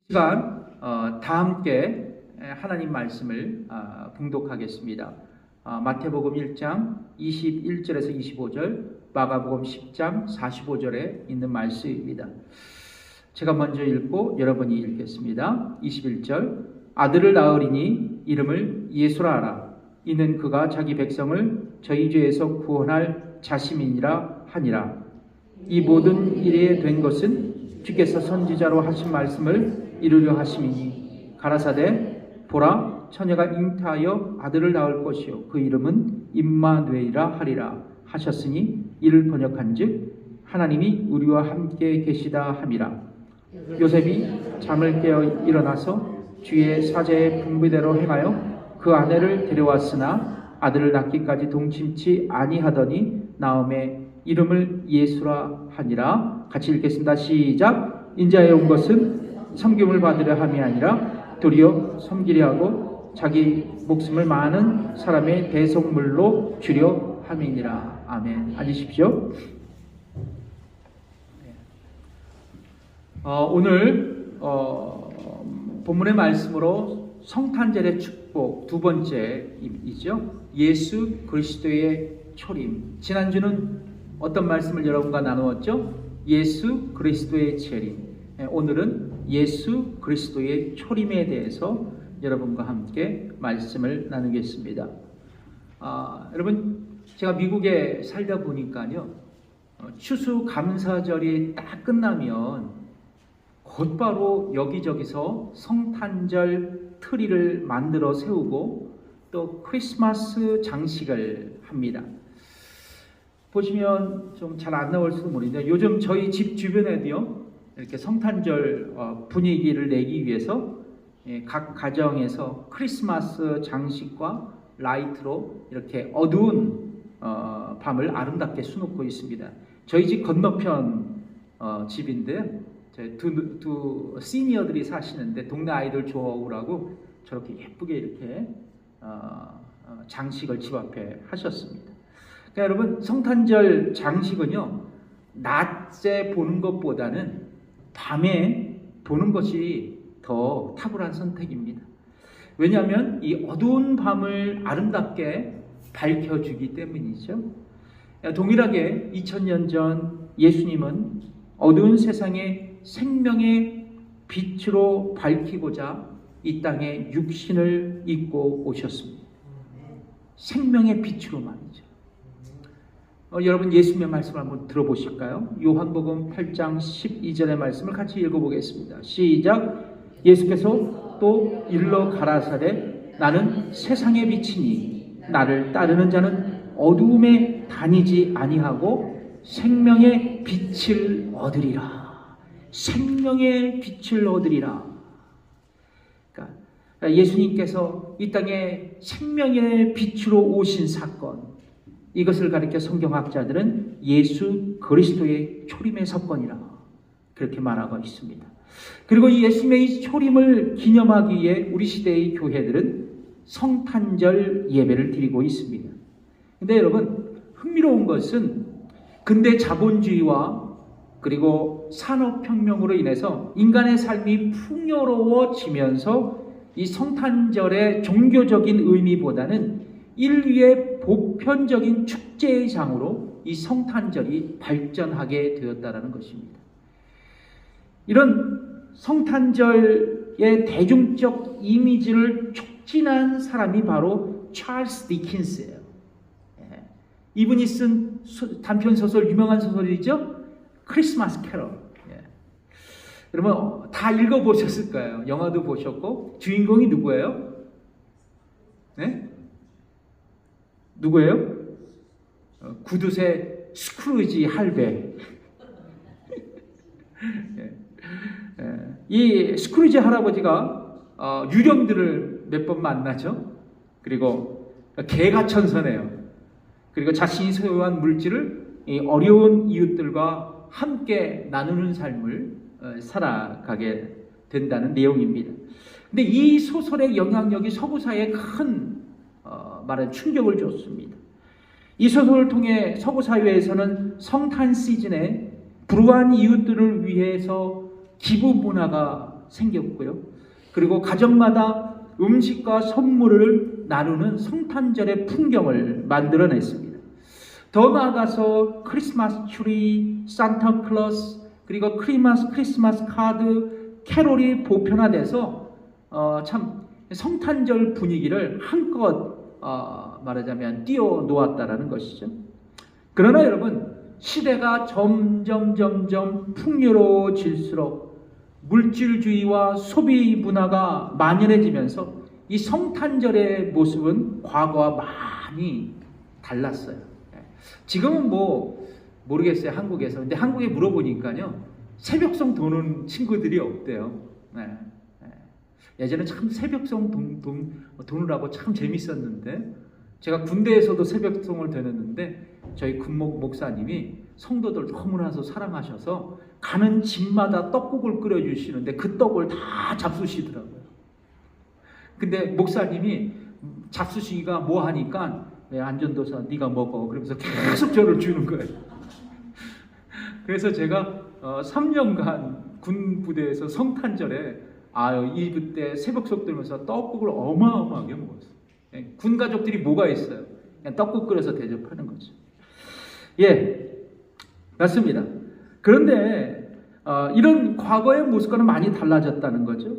시간 다 함께 하나님 말씀을 봉독하겠습니다. 마태복음 1장 21절에서 25절, 마가복음 10장 45절에 있는 말씀입니다. 제가 먼저 읽고 여러분이 읽겠습니다. 21절, 아들을 낳으리니 이름을 예수라 하라. 이는 그가 자기 백성을 저희 죄에서 구원할 자심이니라 하니라. 이 모든 일에 된 것은 주께서 선지자로 하신 말씀을 이루려 하심이니, 가라사대 보라, 처녀가 잉태하여 아들을 낳을 것이요 그 이름은 임마누엘이라 하리라 하셨으니, 이를 번역한즉 하나님이 우리와 함께 계시다 함이라. 요셉이 잠을 깨어 일어나서 주의 사제의 분부대로 행하여 그 아내를 데려왔으나 아들을 낳기까지 동침치 아니하더니 나음에 이름을 예수라 하니라. 같이 읽겠습니다. 시작. 인자에 온 것은 섬김을 받으려 함이 아니라 도리어 섬기려 하고 자기 목숨을 많은 사람의 대속물로 주려 함이니라. 아멘. 앉으십시오. 오늘 본문의 말씀으로 성탄절의 축복 두 번째이죠. 예수 그리스도의 초림. 지난주는 어떤 말씀을 여러분과 나누었죠? 예수 그리스도의 재림. 오늘은 예수 그리스도의 초림에 대해서 여러분과 함께 말씀을 나누겠습니다. 여러분, 제가 미국에 살다 보니까요, 추수감사절이 딱 끝나면 곧바로 여기저기서 성탄절 트리를 만들어 세우고 또 크리스마스 장식을 합니다. 보시면 좀 잘 안 나올 수도 모르는데, 요즘 저희 집 주변에도요, 이렇게 성탄절 분위기를 내기 위해서 각 가정에서 크리스마스 장식과 라이트로 이렇게 어두운 밤을 아름답게 수놓고 있습니다. 저희 집 건너편 집인데, 두 시니어들이 사시는데 동네 아이들 좋아오라고 저렇게 예쁘게 이렇게 장식을 집 앞에 하셨습니다. 그러니까 여러분, 성탄절 장식은요, 낮에 보는 것보다는 밤에 보는 것이 더 탁월한 선택입니다. 왜냐하면 이 어두운 밤을 아름답게 밝혀주기 때문이죠. 동일하게 2000년 전 예수님은 어두운 세상에 생명의 빛으로 밝히고자 이 땅에 육신을 입고 오셨습니다. 생명의 빛으로 말이죠. 여러분, 예수님의 말씀을 한번 들어보실까요? 요한복음 8장 12절의 말씀을 같이 읽어보겠습니다. 시작. 예수께서 또 일러 가라사대 나는 세상의 빛이니 나를 따르는 자는 어두움에 다니지 아니하고 생명의 빛을 얻으리라. 생명의 빛을 얻으리라. 그러니까 예수님께서 이 땅에 생명의 빛으로 오신 사건, 이것을 가리켜 성경학자들은 예수 그리스도의 초림의 사건이라 그렇게 말하고 있습니다. 그리고 이 예수님의 초림을 기념하기 위해 우리 시대의 교회들은 성탄절 예배를 드리고 있습니다. 근데 여러분, 흥미로운 것은 근대 자본주의와 그리고 산업혁명으로 인해서 인간의 삶이 풍요로워지면서 이 성탄절의 종교적인 의미보다는 인류의 보편적인 축제의 장으로 이 성탄절이 발전하게 되었다는 것입니다. 이런 성탄절의 대중적 이미지를 촉진한 사람이 바로 찰스 디킨스예요. 이분이 쓴 단편소설, 유명한 소설이죠. 크리스마스 캐럴. 여러분 다 읽어보셨을 거예요. 영화도 보셨고. 주인공이 누구예요? 네? 누구예요? 구두쇠 스크루지 할배. 이 스크루지 할아버지가 유령들을 몇 번 만나죠. 그리고 개가 천선해요. 그리고 자신이 소유한 물질을 어려운 이웃들과 함께 나누는 삶을 살아가게 된다는 내용입니다. 근데 이 소설의 영향력이 서구사회에 큰 말은 충격을 줬습니다. 이 소설을 통해 서구 사회에서는 성탄 시즌에 불우한 이웃들을 위해서 기부 문화가 생겼고요. 그리고 가정마다 음식과 선물을 나누는 성탄절의 풍경을 만들어냈습니다. 더 나아가서 크리스마스 트리, 산타클로스, 그리고 크리스마스 카드, 캐롤이 보편화돼서 참 성탄절 분위기를 한껏 말하자면 띄워놓았다라는 것이죠. 그러나 여러분, 시대가 점점 풍요로워질수록 물질주의와 소비 문화가 만연해지면서 이 성탄절의 모습은 과거와 많이 달랐어요. 지금은 뭐 모르겠어요, 한국에서. 근데 한국에 물어보니까요, 새벽송 도는 친구들이 없대요. 예전에 참 새벽송 도느라고 참 재밌었는데, 제가 군대에서도 새벽송을 드렸는데 저희 군목 목사님이 성도들 너무나도 사랑하셔서 가는 집마다 떡국을 끓여주시는데 그 떡을 다 잡수시더라고요. 근데 목사님이 잡수시기가 뭐 하니까 안전도사 네가 먹어 그러면서 계속 저를 주는 거예요. 그래서 제가 3년간 군 부대에서 성탄절에 그때 새벽송 들으면서 떡국을 어마어마하게 먹었어요. 군 가족들이 뭐가 있어요? 그냥 떡국 끓여서 대접하는 거죠. 맞습니다. 그런데 이런 과거의 모습과는 많이 달라졌다는 거죠.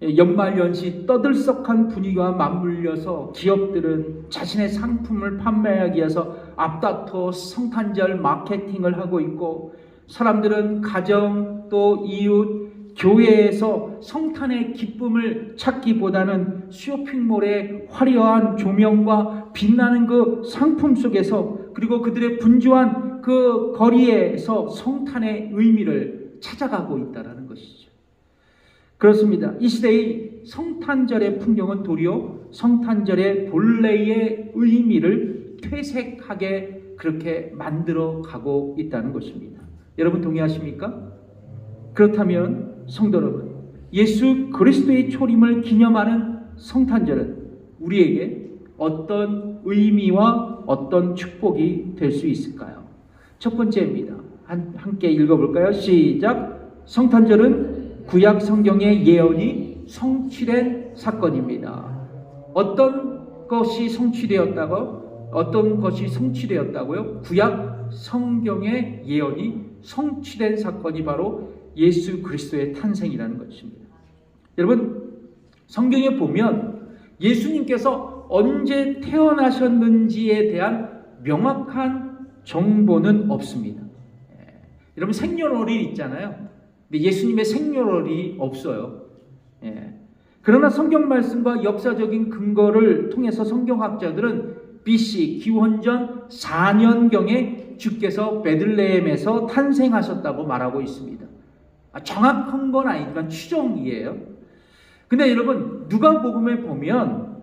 연말연시 떠들썩한 분위기와 맞물려서 기업들은 자신의 상품을 판매하기 위해서 앞다퉈 성탄절 마케팅을 하고 있고, 사람들은 가정 또 이웃 교회에서 성탄의 기쁨을 찾기보다는 쇼핑몰의 화려한 조명과 빛나는 그 상품 속에서, 그리고 그들의 분주한 그 거리에서 성탄의 의미를 찾아가고 있다는 것이죠. 그렇습니다. 이 시대의 성탄절의 풍경은 도리어 성탄절의 본래의 의미를 퇴색하게 그렇게 만들어 가고 있다는 것입니다. 여러분 동의하십니까? 그렇다면 성도 여러분, 예수 그리스도의 초림을 기념하는 성탄절은 우리에게 어떤 의미와 어떤 축복이 될 수 있을까요? 첫 번째입니다. 함께 읽어볼까요? 시작. 성탄절은 구약 성경의 예언이 성취된 사건입니다. 어떤 것이 성취되었다고요? 구약 성경의 예언이 성취된 사건이 바로 예수 그리스도의 탄생이라는 것입니다. 여러분, 성경에 보면 예수님께서 언제 태어나셨는지에 대한 명확한 정보는 없습니다. 여러분, 생년월일 있잖아요. 근데 예수님의 생년월일이 없어요. 그러나 성경 말씀과 역사적인 근거를 통해서 성경학자들은 BC 기원전 4년경에 주께서 베들레헴에서 탄생하셨다고 말하고 있습니다. 정확한 건 아니지만 추정이에요. 근데 여러분, 누가복음에 보면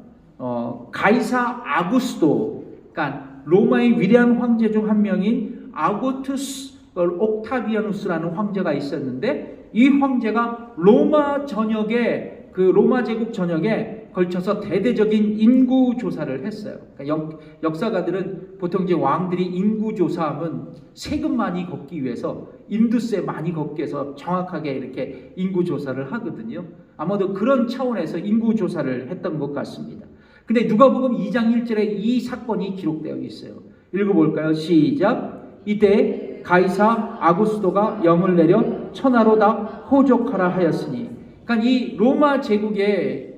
가이사 아구스도, 그러니까 로마의 위대한 황제 중 한 명인 아구투스 옥타비아누스라는 황제가 있었는데, 이 황제가 로마 제국 전역에 걸쳐서 대대적인 인구 조사를 했어요. 그러니까 역사가들은 보통 이제 왕들이 인구 조사하면 세금 많이 걷기 위해서 인두세 많이 걷기 위해서 정확하게 이렇게 인구 조사를 하거든요. 아마도 그런 차원에서 인구 조사를 했던 것 같습니다. 근데 누가복음 2장 1절에 이 사건이 기록되어 있어요. 읽어볼까요? 시작. 이때 가이사 아구스도가 영을 내려 천하로 다 호족하라 하였으니, 그러니까 이 로마 제국의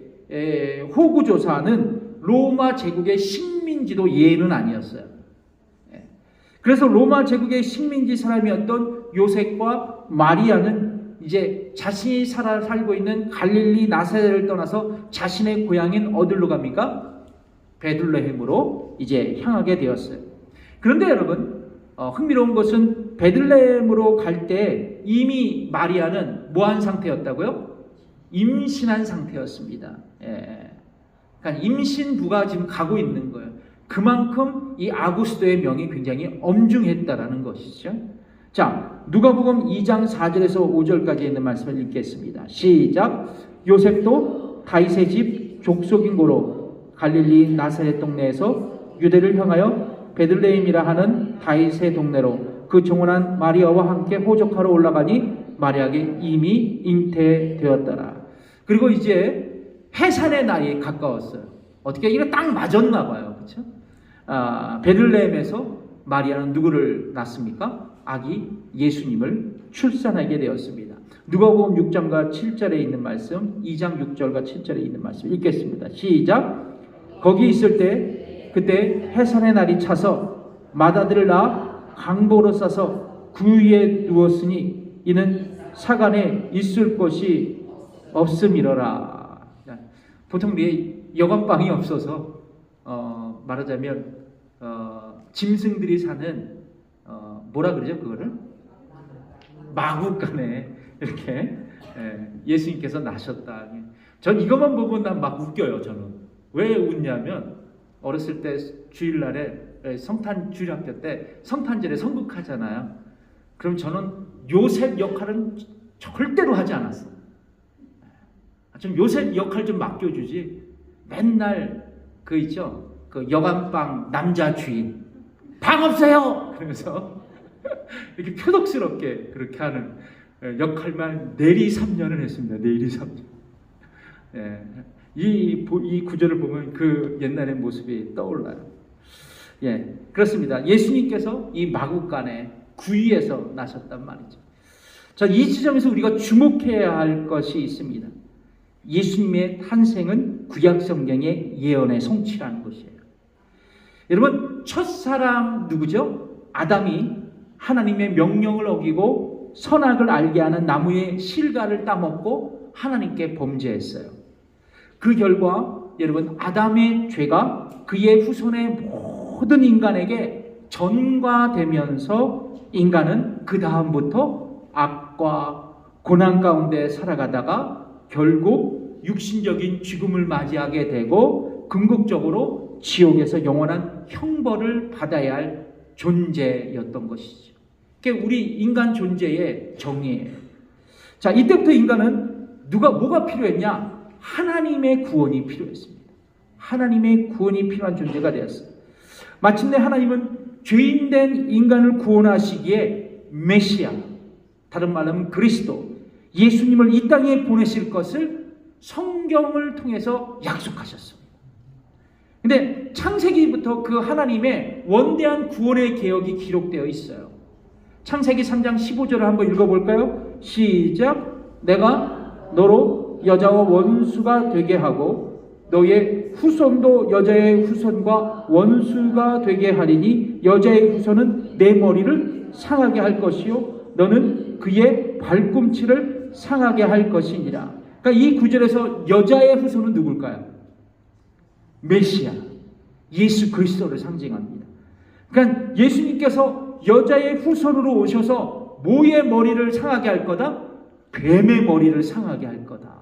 호구조사는 로마 제국의 식민지도 예는 아니었어요. 그래서 로마 제국의 식민지 사람이었던 요셉과 마리아는 이제 자신이 살고 있는 갈릴리 나사렛을 떠나서 자신의 고향인 어디로 갑니까? 베들레헴으로 이제 향하게 되었어요. 그런데 여러분, 흥미로운 것은 베들레헴으로 갈 때 이미 마리아는 뭐한 상태였다고요? 임신한 상태였습니다. 그러니까 임신부가 지금 가고 있는 거예요. 그만큼 이 아구스도의 명이 굉장히 엄중했다라는 것이죠. 자, 누가복음 2장 4절에서 5절까지 있는 말씀을 읽겠습니다. 시작. 요셉도 다윗의 집 족속인 고로 갈릴리 나사렛 동네에서 유대를 향하여 베들레헴이라 하는 다윗의 동네로 그 종원한 마리아와 함께 호적하러 올라가니 마리아에게 이미 잉태되었더라. 그리고 이제 해산의 날이 가까웠어요. 어떻게 이거 딱 맞았나 봐요. 그렇죠? 베들레헴에서 마리아는 누구를 낳습니까? 아기 예수님을 출산하게 되었습니다. 누가복음 6장과 7절에 있는 말씀, 2장 6절과 7절에 있는 말씀 읽겠습니다. 시작. 거기 있을 때 그때 해산의 날이 차서 맏아들을 낳아 강보로 싸서 그 위에 누웠으니 이는 사간에 있을 곳이 없음이러라. 보통 여관방이 없어서 말하자면 짐승들이 사는 뭐라 그러죠 그거를? 마구간에 이렇게 예수님께서 나셨다. 전 이것만 보면 난 막 웃겨요. 저는 왜 웃냐면 어렸을 때 주일날에 성탄 주일학교 때 성탄절에 성극하잖아요. 그럼 저는 요셉 역할은 절대로 하지 않았어요. 좀 요셉 역할 좀 맡겨주지. 맨날 그 있죠. 그 여관방 남자 주인 방 없어요. 그러면서 이렇게 표독스럽게 그렇게 하는 역할만 내리 3년을 했습니다. 내리 3년. 예, 이 구절을 보면 그 옛날의 모습이 떠올라요. 예, 그렇습니다. 예수님께서 이 마구간에 구위에서 나셨단 말이죠. 자, 이 지점에서 우리가 주목해야 할 것이 있습니다. 예수님의 탄생은 구약 성경의 예언의 성취라는 것이에요. 여러분, 첫사람 누구죠? 아담이 하나님의 명령을 어기고 선악을 알게 하는 나무의 실과를 따먹고 하나님께 범죄했어요. 그 결과 여러분, 아담의 죄가 그의 후손의 모든 인간에게 전가되면서 인간은 그 다음부터 악과 고난 가운데 살아가다가 결국 육신적인 죽음을 맞이하게 되고 궁극적으로 지옥에서 영원한 형벌을 받아야 할 존재였던 것이죠. 그게 우리 인간 존재의 정의예요. 자, 이때부터 인간은 뭐가 필요했냐? 하나님의 구원이 필요했습니다. 하나님의 구원이 필요한 존재가 되었어요. 마침내 하나님은 죄인된 인간을 구원하시기에 메시아, 다른 말로 하면 그리스도, 예수님을 이 땅에 보내실 것을 성경을 통해서 약속하셨습니다. 근데 창세기부터 그 하나님의 원대한 구원의 계획이 기록되어 있어요. 창세기 3장 15절을 한번 읽어볼까요? 시작. 내가 너로 여자와 원수가 되게 하고 너의 후손도 여자의 후손과 원수가 되게 하리니 여자의 후손은 내 머리를 상하게 할 것이요 너는 그의 발꿈치를 상하게 할 것이니라. 그러니까 이 구절에서 여자의 후손은 누굴까요? 메시아, 예수 그리스도를 상징합니다. 그러니까 예수님께서 여자의 후손으로 오셔서 뭐의 머리를 상하게 할 거다? 뱀의 머리를 상하게 할 거다.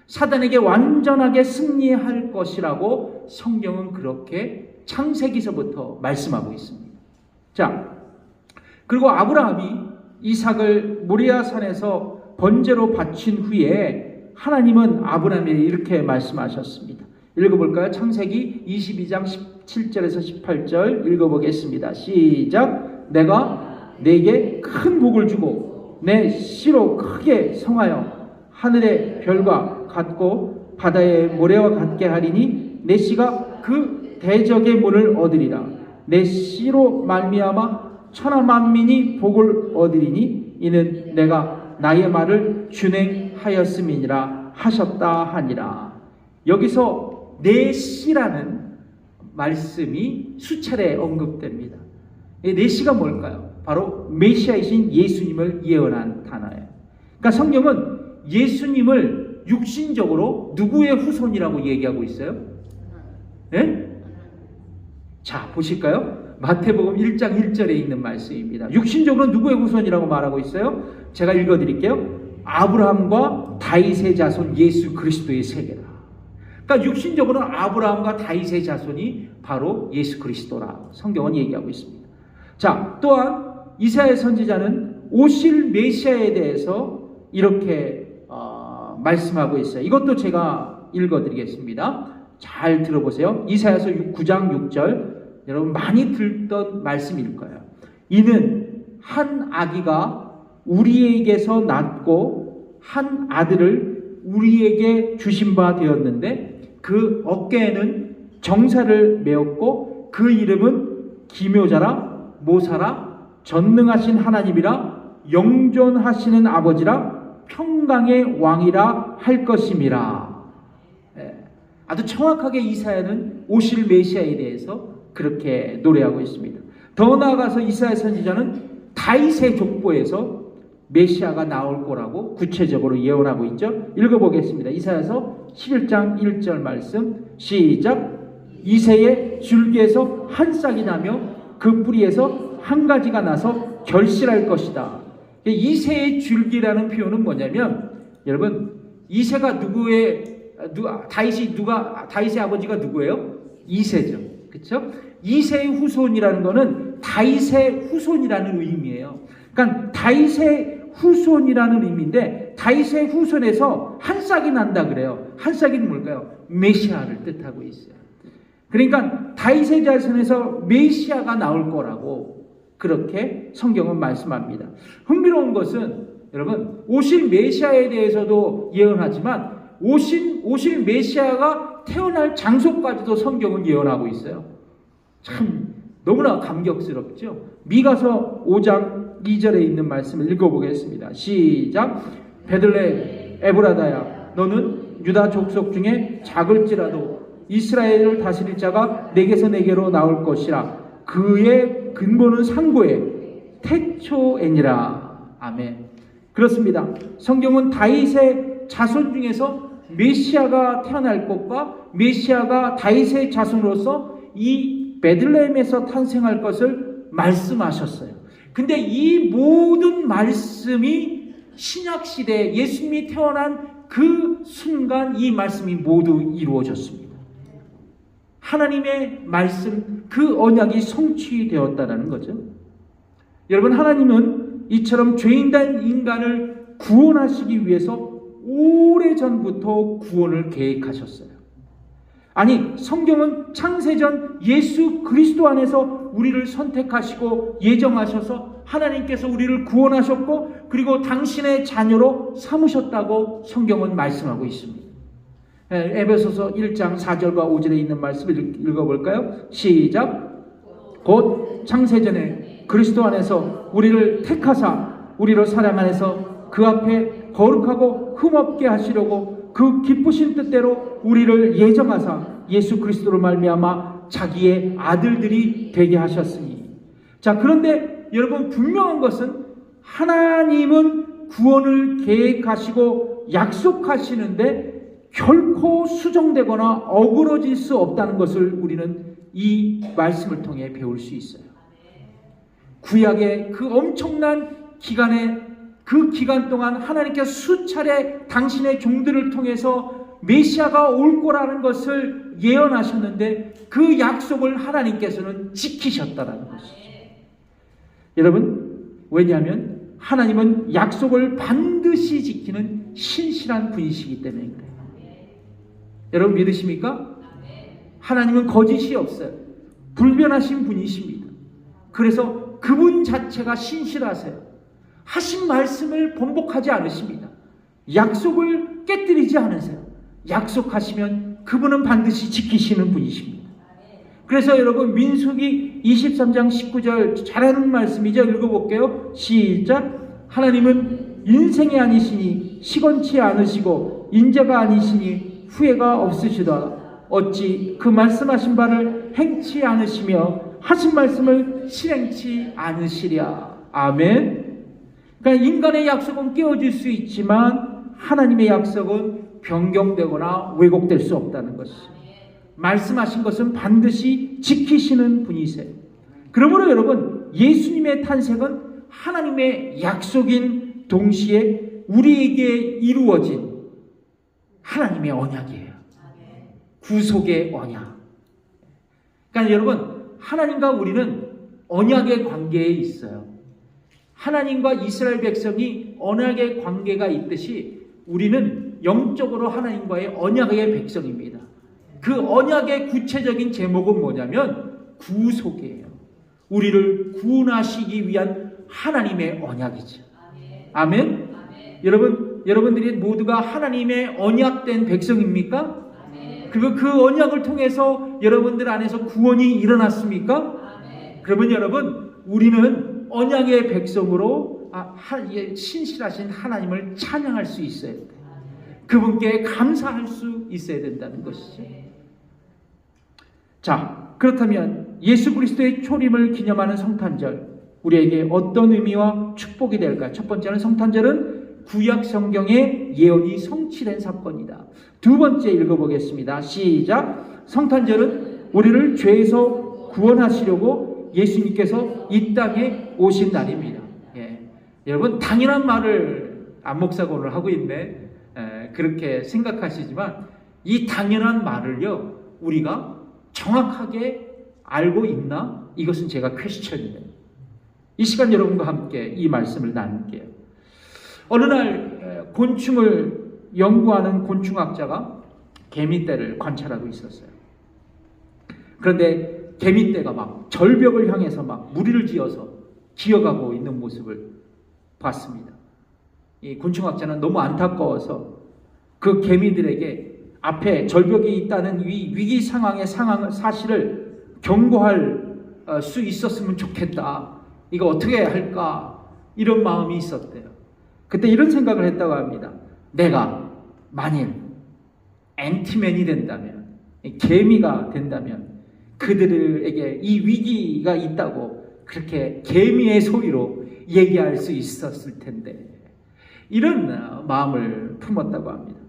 사단에게 완전하게 승리할 것이라고 성경은 그렇게 창세기서부터 말씀하고 있습니다. 자, 그리고 아브라함이 이삭을 모리아산에서 번제로 바친 후에 하나님은 아브라함에게 이렇게 말씀하셨습니다. 읽어볼까요? 창세기 22장 17절에서 18절 읽어보겠습니다. 시작. 내가 네게 큰 복을 주고 내 씨로 크게 성하여 하늘의 별과 같고 바다의 모래와 같게 하리니 내 씨가 그 대적의 문을 얻으리라. 내 씨로 말미암아 천하 만민이 복을 얻으리니 이는 내가 나의 말을 준행하였음이니라 하셨다 하니라. 여기서 내 씨라는 말씀이 수차례 언급됩니다. 내 씨가 뭘까요? 바로 메시아이신 예수님을 예언한 단어예요. 그러니까 성경은 예수님을 육신적으로 누구의 후손이라고 얘기하고 있어요? 네? 자, 보실까요? 마태복음 1장 1절에 있는 말씀입니다. 육신적으로 누구의 후손이라고 말하고 있어요? 제가 읽어드릴게요. 아브라함과 다윗의 자손 예수 그리스도의 세계다. 그러니까 육신적으로는 아브라함과 다윗의 자손이 바로 예수 그리스도라 성경은 얘기하고 있습니다. 자, 또한 이사야 선지자는 오실 메시아에 대해서 이렇게 말씀하고 있어요. 이것도 제가 읽어드리겠습니다. 잘 들어보세요. 이사야서 9장 6절 여러분 많이 듣던 말씀일 거예요. 이는 한 아기가 우리에게서 낳고 한 아들을 우리에게 주신 바 되었는데 그 어깨에는 정사를 메었고 그 이름은 기묘자라 모사라 전능하신 하나님이라 영존하시는 아버지라 평강의 왕이라 할 것임이라. 아주 정확하게 이사야는 오실 메시아에 대해서 그렇게 노래하고 있습니다. 더 나아가서 이사야 선지자는 다윗의 족보에서 메시아가 나올 거라고 구체적으로 예언하고 있죠. 읽어보겠습니다. 이사야서 11장 1절 말씀 시작. 이새의 줄기에서 한 싹이 나며 그 뿌리에서 한 가지가 나서 결실할 것이다. 이새의 줄기라는 표현은 뭐냐면, 여러분, 이새가 다윗의 아버지가 누구예요? 이새죠. 그렇죠? 이새의 후손이라는 거는 다윗의 후손이라는 의미예요. 그러니까 다윗의 후손이라는 의미인데, 다윗의 후손에서 한 싹이 난다 그래요. 한 싹이는 뭘까요? 메시아를 뜻하고 있어요. 그러니까 다윗의 자손에서 메시아가 나올 거라고 그렇게 성경은 말씀합니다. 흥미로운 것은 여러분, 오실 메시아에 대해서도 예언하지만 오실 메시아가 태어날 장소까지도 성경은 예언하고 있어요. 참 너무나 감격스럽죠. 미가서 5장 2절에 있는 말씀을 읽어보겠습니다. 시작. 베들레헴 에브라다야, 너는 유다 족속 중에 작을지라도 이스라엘을 다스릴 자가 내게서 내게로 나올 것이라. 그의 근본은 상고에 태초에니라. 아멘. 그렇습니다. 성경은 다윗의 자손 중에서 메시아가 태어날 것과 메시아가 다윗의 자손으로서 이 베들레헴에서 탄생할 것을 말씀하셨어요. 근데 이 모든 말씀이 신약시대에 예수님이 태어난 그 순간 이 말씀이 모두 이루어졌습니다. 하나님의 말씀, 그 언약이 성취되었다는 거죠. 여러분, 하나님은 이처럼 죄인된 인간을 구원하시기 위해서 오래전부터 구원을 계획하셨어요. 아니, 성경은 창세전 예수 그리스도 안에서 우리를 선택하시고 예정하셔서 하나님께서 우리를 구원하셨고 그리고 당신의 자녀로 삼으셨다고 성경은 말씀하고 있습니다. 에베소서 1장 4절과 5절에 있는 말씀을 읽어볼까요? 시작. 곧 창세전에 그리스도 안에서 우리를 택하사 우리를 사랑 안에서 그 앞에 거룩하고 흠없게 하시려고 그 기쁘신 뜻대로 우리를 예정하사 예수 그리스도로 말미암아 자기의 아들들이 되게 하셨으니. 자, 그런데 여러분, 분명한 것은 하나님은 구원을 계획하시고 약속하시는데 결코 수정되거나 어그러질 수 없다는 것을 우리는 이 말씀을 통해 배울 수 있어요. 구약의 그 엄청난 그 기간 동안 하나님께서 수차례 당신의 종들을 통해서 메시아가 올 거라는 것을 예언하셨는데 그 약속을 하나님께서는 지키셨다는 것이죠. 여러분, 왜냐하면 하나님은 약속을 반드시 지키는 신실한 분이시기 때문입니다. 여러분, 믿으십니까? 하나님은 거짓이 없어요. 불변하신 분이십니다. 그래서 그분 자체가 신실하세요. 하신 말씀을 번복하지 않으십니다. 약속을 깨뜨리지 않으세요. 약속하시면 그분은 반드시 지키시는 분이십니다. 그래서 여러분, 민수기 23장 19절 잘하는 말씀이죠. 읽어볼게요. 시작. 하나님은 인생이 아니시니 시건치 않으시고 인자가 아니시니 후회가 없으시다. 어찌 그 말씀하신 바를 행치 않으시며 하신 말씀을 실행치 않으시랴. 아멘. 그러니까 인간의 약속은 깨어질 수 있지만 하나님의 약속은 변경되거나 왜곡될 수 없다는 것입니다. 말씀하신 것은 반드시 지키시는 분이세요. 그러므로 여러분, 예수님의 탄생은 하나님의 약속인 동시에 우리에게 이루어진 하나님의 언약이에요. 구속의 언약. 그러니까 여러분, 하나님과 우리는 언약의 관계에 있어요. 하나님과 이스라엘 백성이 언약의 관계가 있듯이 우리는 영적으로 하나님과의 언약의 백성입니다. 그 언약의 구체적인 제목은 뭐냐면 구속이에요. 우리를 구원하시기 위한 하나님의 언약이죠. 아멘. 여러분들이 모두가 하나님의 언약된 백성입니까? 그리고 그 언약을 통해서 여러분들 안에서 구원이 일어났습니까? 그러면 여러분, 우리는 언약의 백성으로 신실하신 하나님을 찬양할 수 있어야 돼요. 그분께 감사할 수 있어야 된다는 것이죠. 자, 그렇다면 예수 그리스도의 초림을 기념하는 성탄절, 우리에게 어떤 의미와 축복이 될까요? 첫 번째는 성탄절은 구약 성경의 예언이 성취된 사건이다. 두 번째 읽어보겠습니다. 시작. 성탄절은 우리를 죄에서 구원하시려고 예수님께서 이 땅에 오신 날입니다. 여러분, 당연한 말을 안목사가 오늘 하고 있네. 그렇게 생각하시지만 이 당연한 말을요, 우리가 정확하게 알고 있나? 이것은 제가 퀘스천이에요. 이 시간 여러분과 함께 이 말씀을 나눌게요. 어느 날 곤충을 연구하는 곤충학자가 개미떼를 관찰하고 있었어요. 그런데 개미떼가 막 절벽을 향해서 막 무리를 지어서 기어가고 있는 모습을 봤습니다. 이 곤충학자는 너무 안타까워서 그 개미들에게 앞에 절벽이 있다는 위기 상황의 사실을 경고할 수 있었으면 좋겠다. 이거 어떻게 해야 할까? 이런 마음이 있었대요. 그때 이런 생각을 했다고 합니다. 내가 만일 앤티맨이 된다면, 개미가 된다면 그들에게 이 위기가 있다고 그렇게 개미의 소리로 얘기할 수 있었을 텐데, 이런 마음을 품었다고 합니다.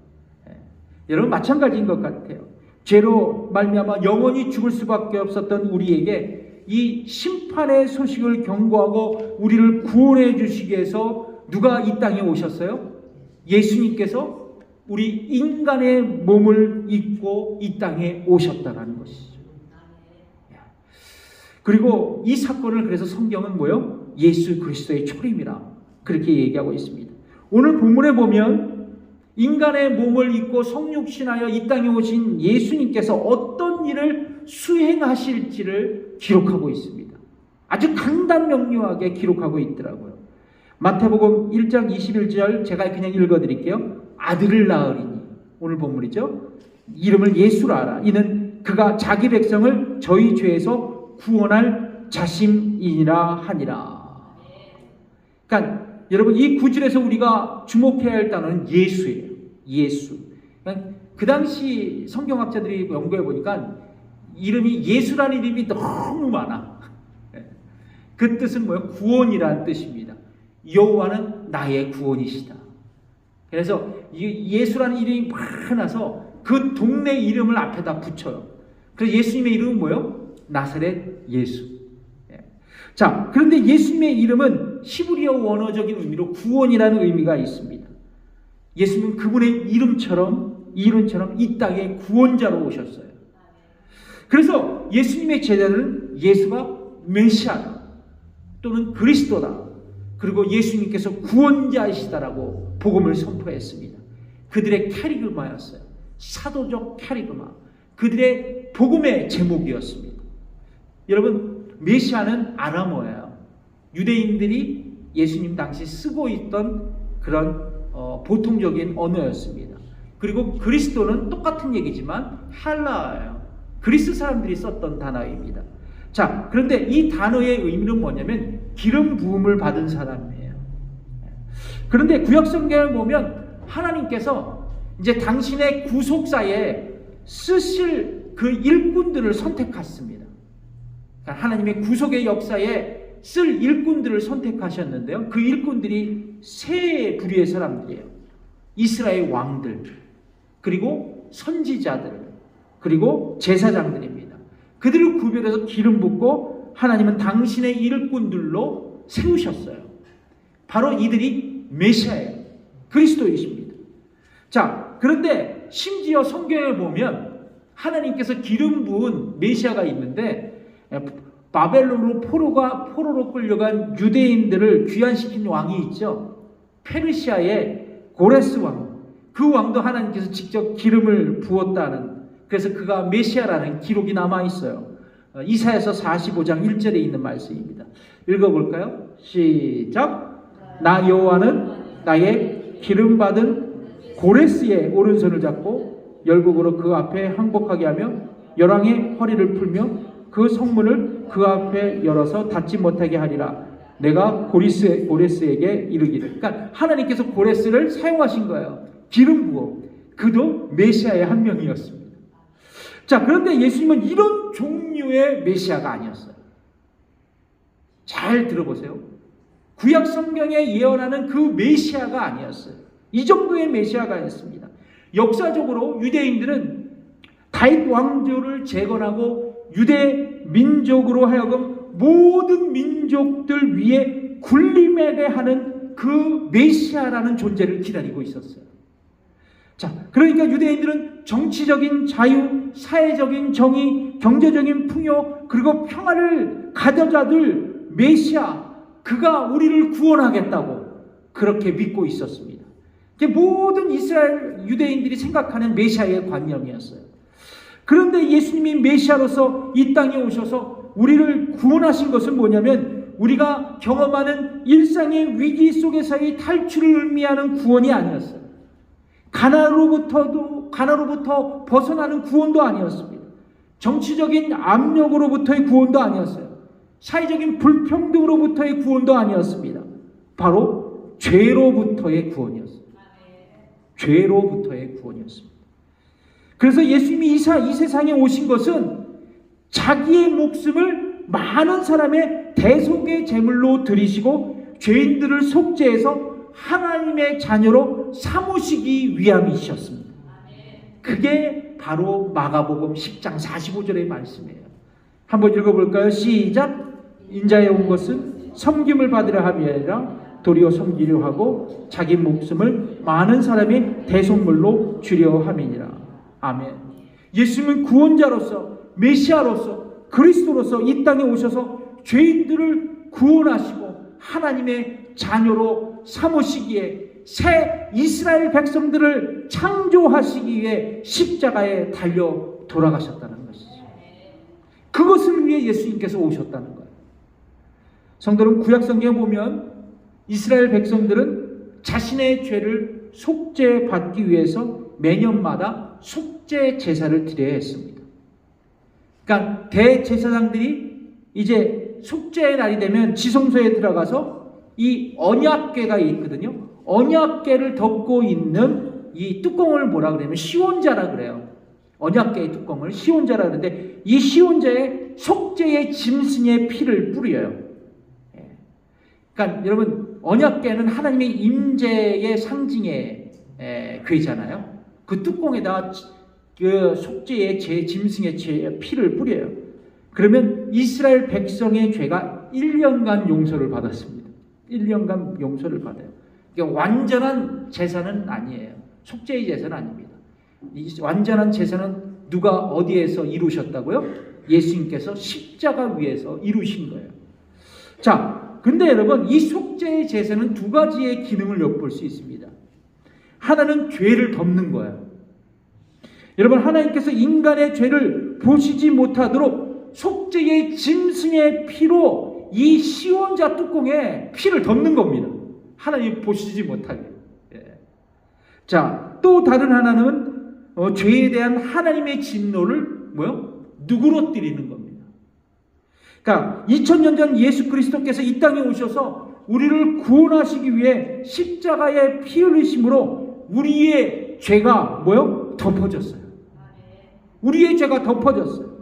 여러분, 마찬가지인 것 같아요. 죄로 말미암아 영원히 죽을 수밖에 없었던 우리에게 이 심판의 소식을 경고하고 우리를 구원해 주시기 위해서 누가 이 땅에 오셨어요? 예수님께서 우리 인간의 몸을 입고 이 땅에 오셨다는 것이죠. 그리고 이 사건을 그래서 성경은 뭐요? 예수 그리스도의 초림이라 그렇게 얘기하고 있습니다. 오늘 본문에 보면 인간의 몸을 입고 성육신하여 이 땅에 오신 예수님께서 어떤 일을 수행하실지를 기록하고 있습니다. 아주 간단명료하게 기록하고 있더라고요. 마태복음 1장 21절 제가 그냥 읽어드릴게요. 아들을 낳으리니, 오늘 본문이죠. 이름을 예수라 하라. 이는 그가 자기 백성을 저희 죄에서 구원할 자심이니라 하니라. 그러니까 여러분, 이 구절에서 우리가 주목해야 할 단어는 예수예요. 예수. 그러니까 그 당시 성경학자들이 연구해 보니까 이름이 예수라는 이름이 너무 많아. 그 뜻은 뭐예요? 구원이라는 뜻입니다. 여호와는 나의 구원이시다. 그래서 예수라는 이름이 많아서 그 동네 이름을 앞에다 붙여요. 그래서 예수님의 이름은 뭐예요? 나사렛 예수. 자, 그런데 예수님의 이름은 히브리어 원어적인 의미로 구원이라는 의미가 있습니다. 예수님은 그분의 이름처럼 이 땅에 구원자로 오셨어요. 그래서 예수님의 제자들은 예수가 메시아다 또는 그리스도다, 그리고 예수님께서 구원자이시다라고 복음을 선포했습니다. 그들의 캐리그마였어요. 사도적 캐리그마, 그들의 복음의 제목이었습니다. 여러분, 메시아는 아람어예요. 유대인들이 예수님 당시 쓰고 있던 그런 보통적인 언어였습니다. 그리고 그리스도는 똑같은 얘기지만 헬라어예요. 그리스 사람들이 썼던 단어입니다. 자, 그런데 이 단어의 의미는 뭐냐면 기름 부음을 받은 사람이에요. 그런데 구약 성경을 보면 하나님께서 이제 당신의 구속사에 쓰실 그 일꾼들을 선택했습니다. 하나님의 구속의 역사에 쓸 일꾼들을 선택하셨는데요. 그 일꾼들이 세 부류의 사람들이에요. 이스라엘 왕들, 그리고 선지자들, 그리고 제사장들입니다. 그들을 구별해서 기름 붓고 하나님은 당신의 일꾼들로 세우셨어요. 바로 이들이 메시아예요. 그리스도이십니다. 자, 그런데 심지어 성경에 보면 하나님께서 기름 부은 메시아가 있는데, 바벨론으로 포로로 끌려간 유대인들을 귀환시킨 왕이 있죠. 페르시아의 고레스 왕. 그 왕도 하나님께서 직접 기름을 부었다는, 그래서 그가 메시아라는 기록이 남아있어요. 이사야서 45장 1절에 있는 말씀입니다. 읽어볼까요? 시작. 나 여호와는 나의 기름 받은 고레스의 오른손을 잡고 열국으로 그 앞에 항복하게 하며 열왕의 허리를 풀며 그 성문을 그 앞에 열어서 닫지 못하게 하리라. 내가 고레스에게 이르기를. 그러니까 하나님께서 고레스를 사용하신 거예요. 기름 부어. 그도 메시아의 한 명이었습니다. 자, 그런데 예수님은 이런 종류의 메시아가 아니었어요. 잘 들어보세요. 구약 성경에 예언하는 그 메시아가 아니었어요. 이 정도의 메시아가 아니었습니다. 역사적으로 유대인들은 다윗 왕조를 재건하고 유대 민족으로 하여금 모든 민족들 위에 군림하게 하는 그 메시아라는 존재를 기다리고 있었어요. 자, 그러니까 유대인들은 정치적인 자유, 사회적인 정의, 경제적인 풍요, 그리고 평화를 가져다 줄 메시아, 그가 우리를 구원하겠다고 그렇게 믿고 있었습니다. 모든 이스라엘 유대인들이 생각하는 메시아의 관념이었어요. 그런데 예수님이 메시아로서 이 땅에 오셔서 우리를 구원하신 것은 뭐냐면 우리가 경험하는 일상의 위기 속에서의 탈출을 의미하는 구원이 아니었어요. 가나로부터 벗어나는 구원도 아니었습니다. 정치적인 압력으로부터의 구원도 아니었어요. 사회적인 불평등으로부터의 구원도 아니었습니다. 바로 죄로부터의 구원이었습니다. 죄로부터의 구원이었습니다. 그래서 예수님이 이 세상에 오신 것은 자기의 목숨을 많은 사람의 대속의 제물로 드리시고 죄인들을 속죄해서 하나님의 자녀로 삼으시기 위함이셨습니다. 그게 바로 마가복음 10장 45절의 말씀이에요. 한번 읽어볼까요? 시작. 인자에 온 것은 섬김을 받으려 함이 아니라 도리어 섬기려 하고 자기 목숨을 많은 사람의 대속물로 주려 함이니라. 아멘. 예수님은 구원자로서, 메시아로서, 그리스도로서 이 땅에 오셔서 죄인들을 구원하시고 하나님의 자녀로 삼으시기에 새 이스라엘 백성들을 창조하시기 위해 십자가에 달려 돌아가셨다는 것이죠. 그것을 위해 예수님께서 오셨다는 거예요. 성도 여러분, 구약 성경에 보면 이스라엘 백성들은 자신의 죄를 속죄받기 위해서 매년마다 속죄 제사를 드려야 했습니다. 그러니까 대제사장들이 이제 속죄의 날이 되면 지성소에 들어가서 이 언약궤가 있거든요. 언약궤를 덮고 있는 이 뚜껑을 뭐라 그러냐면 시온자라 그래요. 언약궤의 뚜껑을 시온자라 그러는데 이 시온자에 속죄의 짐승의 피를 뿌려요. 그러니까 여러분, 언약궤는 하나님의 임재의 상징의 궤잖아요. 그 뚜껑에다가 그 속죄의 짐승의 피를 뿌려요. 그러면 이스라엘 백성의 죄가 1년간 용서를 받았습니다. 1년간 용서를 받아요. 그러니까 완전한 제사는 아니에요. 속죄의 제사는 아닙니다. 이 완전한 제사는 누가 어디에서 이루셨다고요? 예수님께서 십자가 위에서 이루신 거예요. 자, 근데 여러분, 이 속죄의 제사는 두 가지의 기능을 엿볼 수 있습니다. 하나는 죄를 덮는 거예요. 여러분, 하나님께서 인간의 죄를 보시지 못하도록 속죄의 짐승의 피로 이 시온자 뚜껑에 피를 덮는 겁니다. 하나님 보시지 못하게. 자, 또 다른 하나는 죄에 대한 하나님의 진노를 누그러뜨리는 겁니다. 그러니까 2000년 전 예수 그리스도께서 이 땅에 오셔서 우리를 구원하시기 위해 십자가에 피 흘리심으로 우리의 죄가 덮어졌어요. 우리의 죄가 덮어졌어요.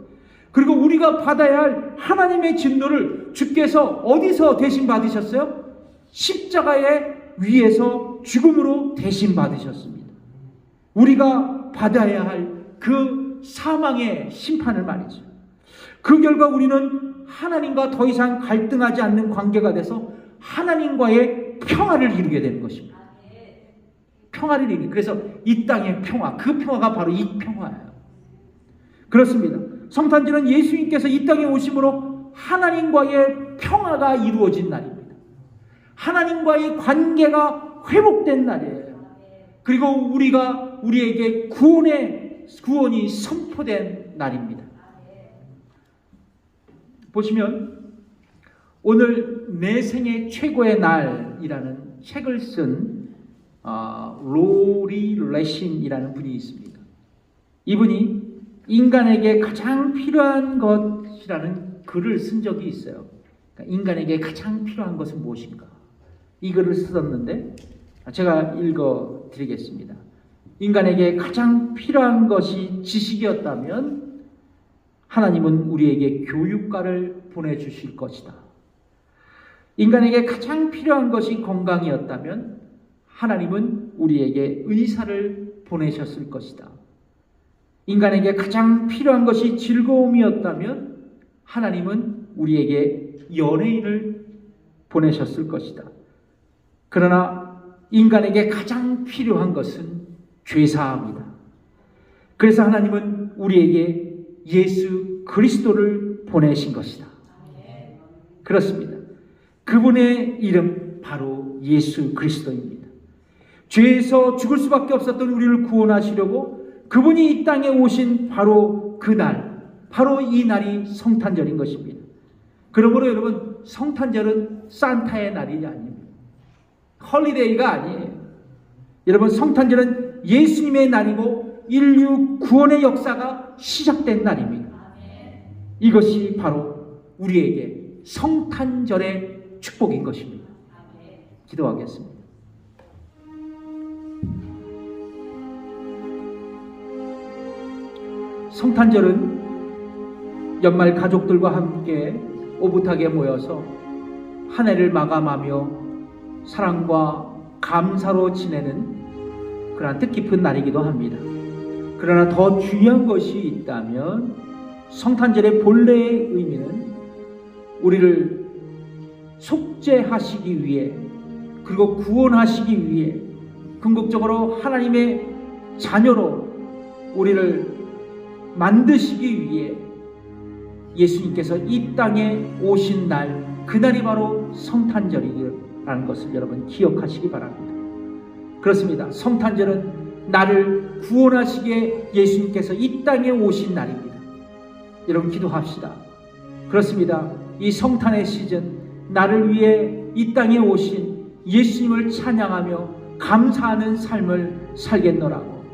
그리고 우리가 받아야 할 하나님의 진노를 주께서 어디서 대신 받으셨어요? 십자가의 위에서 죽음으로 대신 받으셨습니다. 우리가 받아야 할 그 사망의 심판을 말이죠. 그 결과 우리는 하나님과 더 이상 갈등하지 않는 관계가 돼서 하나님과의 평화를 이루게 되는 것입니다. 평화를 이루게. 그래서 이 땅의 평화, 그 평화가 바로 이 평화예요. 그렇습니다. 성탄절은 예수님께서 이 땅에 오심으로 하나님과의 평화가 이루어진 날입니다. 하나님과의 관계가 회복된 날이에요. 그리고 우리에게 구원이 선포된 날입니다. 보시면 오늘 내 생애 최고의 날이라는 책을 쓴 로리 레신이라는 분이 있습니다. 이분이 인간에게 가장 필요한 것이라는 글을 쓴 적이 있어요. 그러니까 인간에게 가장 필요한 것은 무엇인가? 이 글을 썼는데 제가 읽어 드리겠습니다. 인간에게 가장 필요한 것이 지식이었다면 하나님은 우리에게 교육가를 보내주실 것이다. 인간에게 가장 필요한 것이 건강이었다면 하나님은 우리에게 의사를 보내셨을 것이다. 인간에게 가장 필요한 것이 즐거움이었다면 하나님은 우리에게 연예인을 보내셨을 것이다. 그러나 인간에게 가장 필요한 것은 죄사함이다. 그래서 하나님은 우리에게 예수 그리스도를 보내신 것이다. 그렇습니다. 그분의 이름 바로 예수 그리스도입니다. 죄에서 죽을 수밖에 없었던 우리를 구원하시려고 그분이 이 땅에 오신 바로 그날, 바로 이 날이 성탄절인 것입니다. 그러므로 여러분, 성탄절은 산타의 날이 아닙니다. 헐리데이가 아니에요. 여러분, 성탄절은 예수님의 날이고 인류 구원의 역사가 시작된 날입니다. 이것이 바로 우리에게 성탄절의 축복인 것입니다. 기도하겠습니다. 성탄절은 연말 가족들과 함께 오붓하게 모여서 한 해를 마감하며 사랑과 감사로 지내는 그러한 뜻깊은 날이기도 합니다. 그러나 더 중요한 것이 있다면 성탄절의 본래의 의미는 우리를 속죄하시기 위해, 그리고 구원하시기 위해, 궁극적으로 하나님의 자녀로 우리를 만드시기 위해 예수님께서 이 땅에 오신 날, 그날이 바로 성탄절이라는 것을 여러분 기억하시기 바랍니다. 그렇습니다. 성탄절은 나를 구원하시기에 예수님께서 이 땅에 오신 날입니다. 여러분 기도합시다. 그렇습니다. 이 성탄의 시즌, 나를 위해 이 땅에 오신 예수님을 찬양하며 감사하는 삶을 살겠노라고,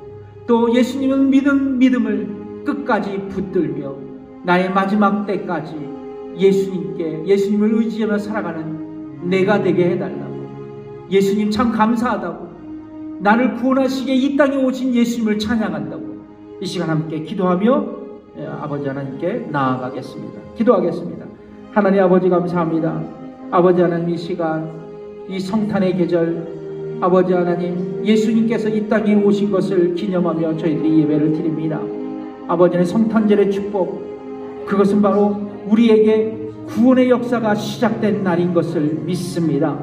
또 예수님을 믿은 믿음을 끝까지 붙들며 나의 마지막 때까지 예수님을 의지하며 살아가는 내가 되게 해달라고, 예수님 참 감사하다고, 나를 구원하시기에 이 땅에 오신 예수님을 찬양한다고 이 시간 함께 기도하며 아버지 하나님께 나아가겠습니다. 기도하겠습니다. 하나님 아버지 감사합니다. 아버지 하나님, 이 시간 이 성탄의 계절, 아버지 하나님, 예수님께서 이 땅에 오신 것을 기념하며 저희들이 예배를 드립니다. 아버지의 성탄절의 축복, 그것은 바로 우리에게 구원의 역사가 시작된 날인 것을 믿습니다.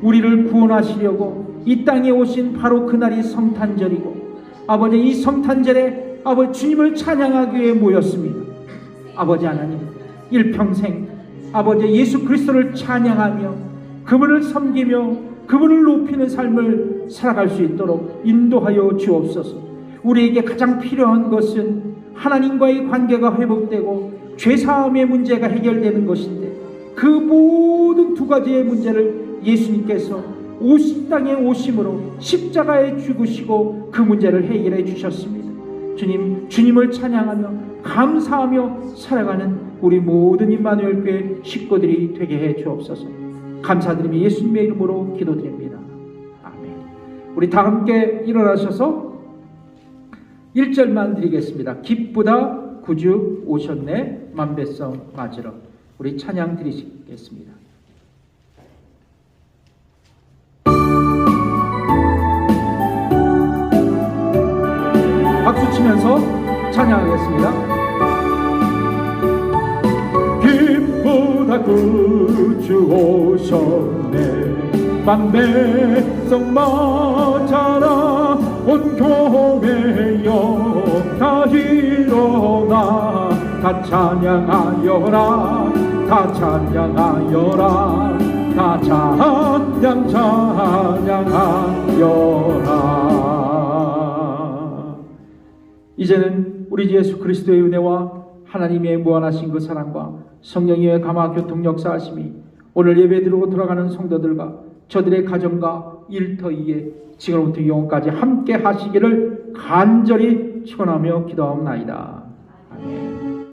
우리를 구원하시려고 이 땅에 오신 바로 그날이 성탄절이고, 아버지 이 성탄절에 아버지 주님을 찬양하기 위해 모였습니다. 아버지 하나님, 일평생 아버지 예수 그리스도를 찬양하며 그분을 섬기며 그분을 높이는 삶을 살아갈 수 있도록 인도하여 주옵소서. 우리에게 가장 필요한 것은 하나님과의 관계가 회복되고 죄사함의 문제가 해결되는 것인데, 그 모든 두 가지의 문제를 예수님께서 이 땅에 오심으로 십자가에 죽으시고 그 문제를 해결해 주셨습니다. 주님을 찬양하며 감사하며 살아가는 우리 모든 임마누엘 교회 식구들이 되게 해 주옵소서. 감사드리며 예수님의 이름으로 기도드립니다. 아멘. 우리 다 함께 일어나셔서 1절만 드리겠습니다. 기쁘다 구주 오셨네 만배성 맞으러. 우리 찬양 드리시겠습니다. 박수 치면서 찬양하겠습니다. 기쁘다 구주 오셨네 만배성 맞아라. 온 교회여 다 일어나 다 찬양하여라. 다 찬양하여라. 다 찬양하여라. 이제는 우리 예수 그리스도의 은혜와 하나님의 무한하신 그 사랑과 성령의 감화 교통 역사하심이 오늘 예배 드리고 돌아가는 성도들과 저들의 가정과 일터위에 지금부터 영원까지 함께 하시기를 간절히 축원하며 기도하옵나이다. 아멘.